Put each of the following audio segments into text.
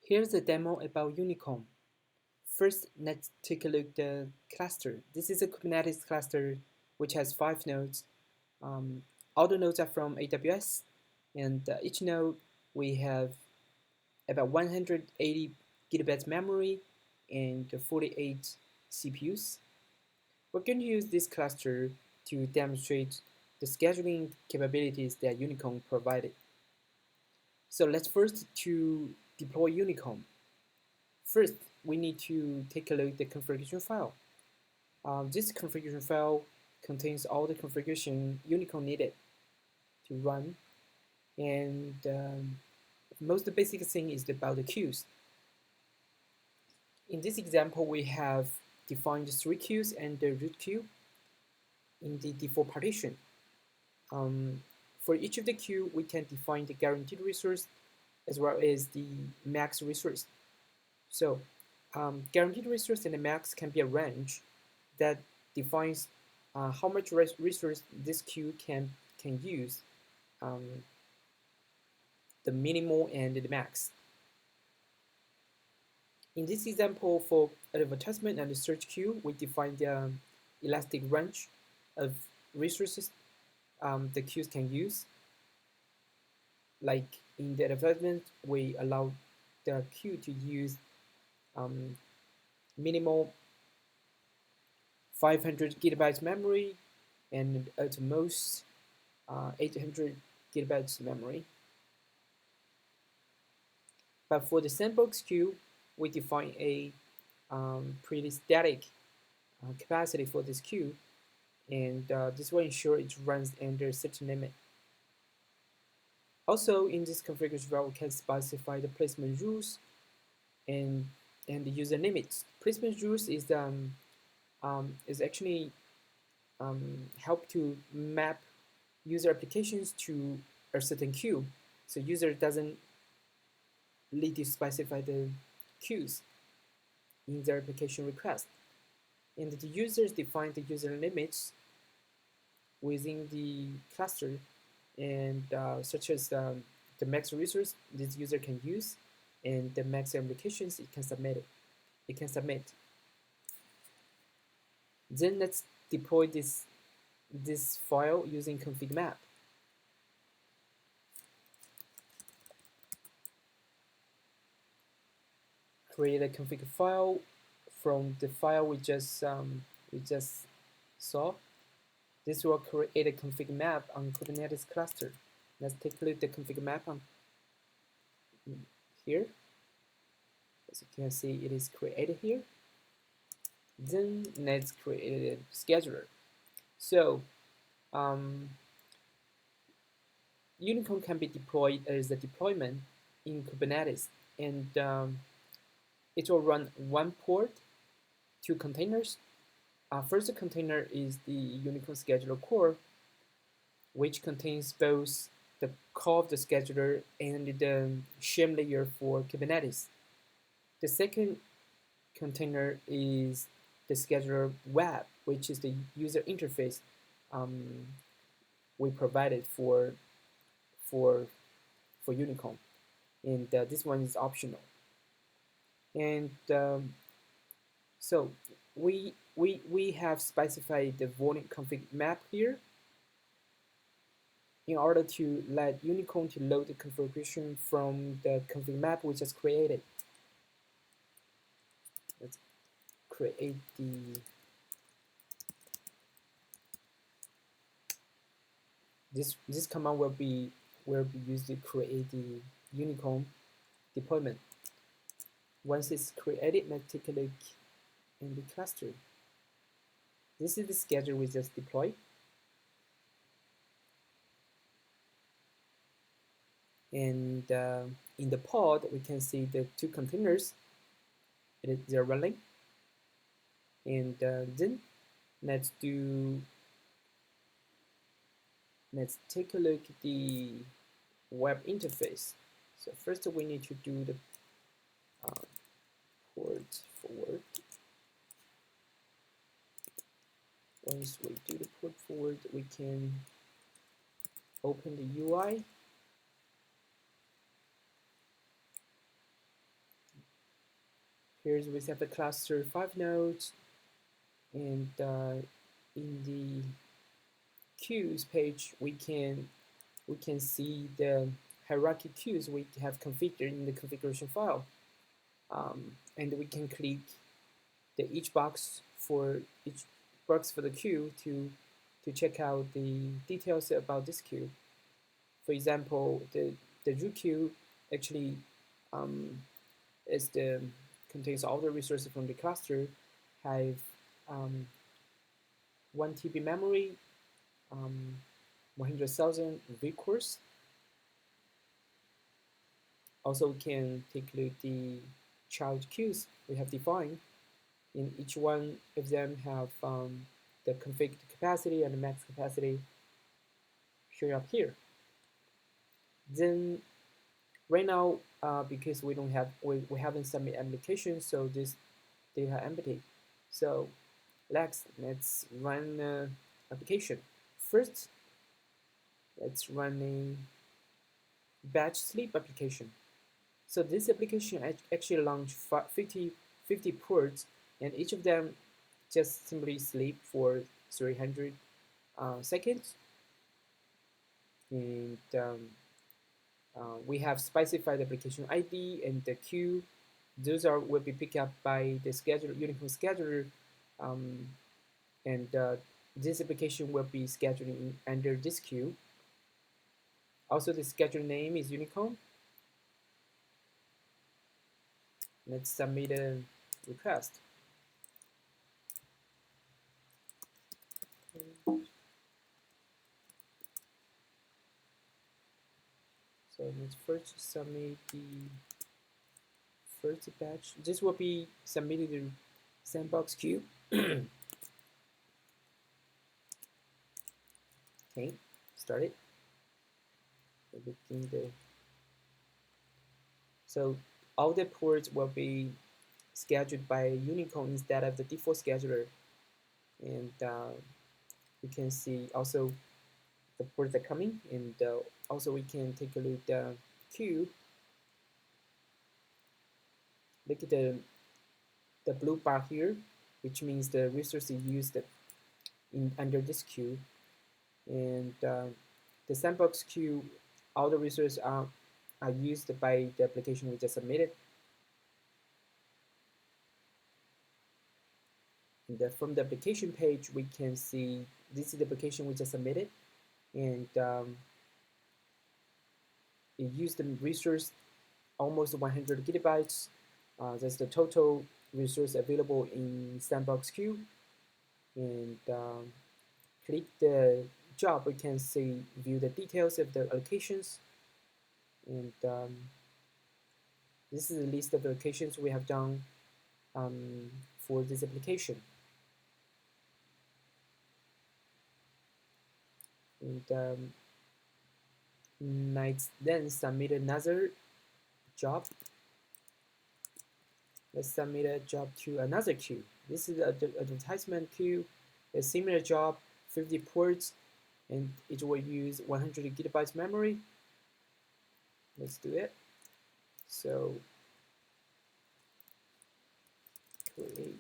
Here's a demo about YuniKorn. First, let's take a look at the cluster. This is a Kubernetes cluster which has 5 nodes. All the nodes are from AWS, and each node we have about 180 gigabytes memory and 48 CPUs. We're going to use this cluster to demonstrate the scheduling capabilities that YuniKorn provided. So let's first to deploy YuniKorn. First, we need to take a look at the configuration file. This configuration file contains all the configuration YuniKorn needed to run, and most basic thing is about the queues. In this example, we have defined 3 queues and the root queue in the default partition. For each of the queue, we can define the guaranteed resource as well as the max resource. So guaranteed resource and the max can be a range that defines how much resource this queue can use, the minimal and the max. In this example, for advertisement and the search queue, we define the elastic range of resources the queues can use. Like in the advertisement, we allow the queue to use minimal 500 gigabytes memory and at most 800 gigabytes memory. But for the sandbox queue, we define a pretty static capacity for this queue, and this will ensure it runs under a certain limit. Also, in this configuration file, we can specify the placement rules and the user limits. Placement rules is actually help to map user applications to a certain queue, so user doesn't need to specify the queues in their application request. And the users define the user limits within the cluster, and such as the max resource this user can use and the max applications it can submit. Then let's deploy this file using config map. Create a config file from the file we just saw. This will create a config map on Kubernetes cluster. Let's take a look at the config map on here. As you can see, it is created here. Then let's create a scheduler. So YuniKorn can be deployed as a deployment in Kubernetes, and it will run one port, 2 containers. First container is the YuniKorn scheduler core, which contains both the core of the scheduler and the shame layer for Kubernetes. The second container is the scheduler web, which is the user interface we provided for YuniKorn, and this one is optional. And so we have specified the volume config map here in order to let YuniKorn to load the configuration from the config map we just created. Let's create this command will be used to create the YuniKorn deployment. Once it's created, let's take a look in the cluster. This is the schedule we just deployed. And in the pod, we can see the 2 containers. They're running. And then let's take a look at the web interface. So first we need to do the port forward. Once we do the port forward, we can open the UI. Here's we have the cluster 5 nodes, and in the queues page we can see the hierarchy queues we have configured in the configuration file, and we can click each box for the queue to check out the details about this queue. For example, the root queue actually um, is contains all the resources from the cluster, have um, 1 TB memory, 100,000 records. Also, we can take a look at the child queues we have defined. In each one of them have the configured capacity and the max capacity shown up here. Then right now, because we haven't submit application, so this data empty. So let's run application. First, let's run a batch sleep application. So this application actually launched 50 ports, and each of them just simply sleep for 300 seconds. And we have specified the application ID and the queue. Those will be picked up by the YuniKorn scheduler, um, and this application will be scheduling under this queue. Also, the schedule name is YuniKorn. Let's submit a request. So let's first submit the first batch. This will be submitted to sandbox queue. Okay, start it. So all the ports will be scheduled by YuniKorn instead of the default scheduler, and we can see also the ports are coming, and also we can take a look at the queue. Look at the blue bar here, which means the resources used under this queue, and the sandbox queue, all the resources are used by the application we just submitted. And from the application page, we can see this is the application we just submitted, and it used the resource almost 100 gigabytes. That's the total resource available in sandbox queue. And click the job, we can see view the details of the allocations. And this is a list of allocations we have done for this application. And let's then submit another job. Let's submit a job to another queue. This is the advertisement queue, a similar job, 50 ports, and it will use 100 gigabytes memory. Let's do it. So create.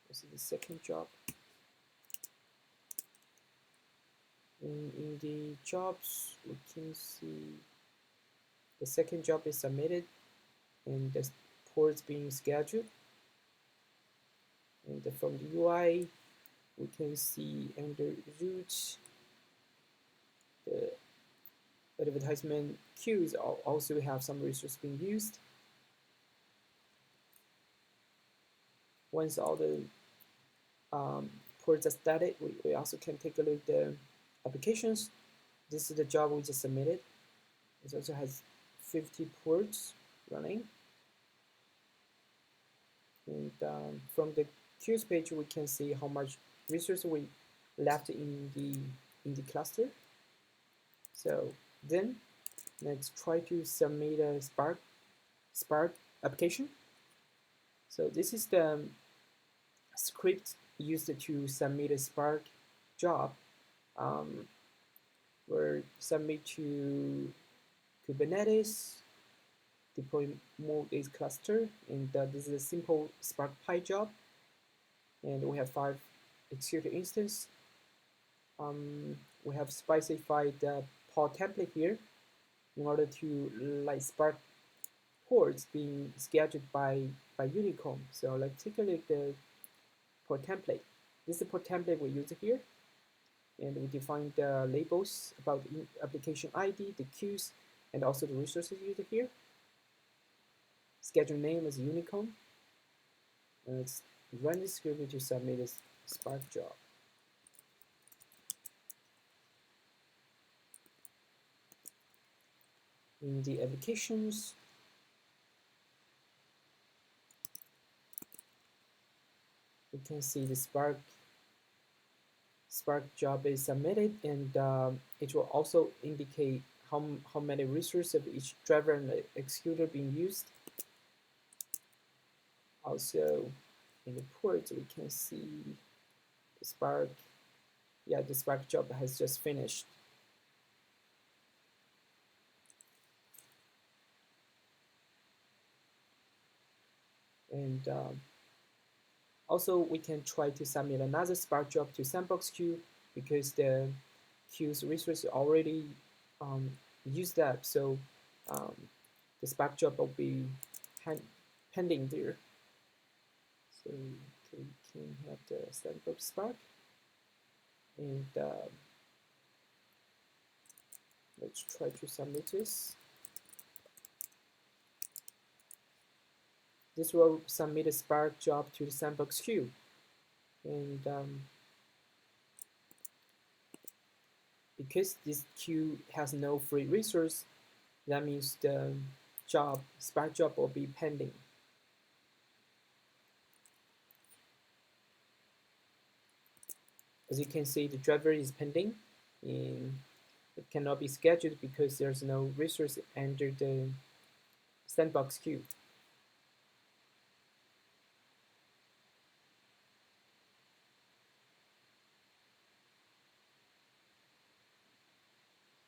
This is the second job. In the jobs, we can see the second job is submitted, and the ports being scheduled. And from the UI, we can see under root, the advertisement queues also have some resources being used. Once all the ports are started, we also can take a look at the applications. This is the job we just submitted. It also has 50 ports running. And from the queues page, we can see how much resource we left in the cluster. So then let's try to submit a Spark application. So this is the script used to submit a Spark job. Where submit to Kubernetes, deploy mode is cluster, and this is a simple Spark Pi job, and we have 5 executor instance. We have specified the pod template here in order to like Spark ports being scheduled by YuniKorn. So let's take a look at the pod template. This is the pod template we use here, and we define the labels about the application ID, the queues, and also the resources used here. Schedule name is YuniKorn. Let's run this script to submit this Spark job. In the applications, we can see the Spark job is submitted, and it will also indicate how many resources of each driver and executor being used. Also, in the port, we can see the Spark. Yeah, the Spark job has just finished. And also, we can try to submit another Spark job to sandbox queue because the queue's resource already used up. So the Spark job will be pending there. So we can have the sandbox Spark, and let's try to submit this. This will submit a Spark job to the sandbox queue, and because this queue has no free resource, that means the Spark job will be pending. As you can see, the driver is pending, and it cannot be scheduled because there's no resource under the sandbox queue.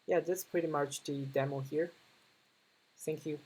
Yeah, that's pretty much the demo here. Thank you.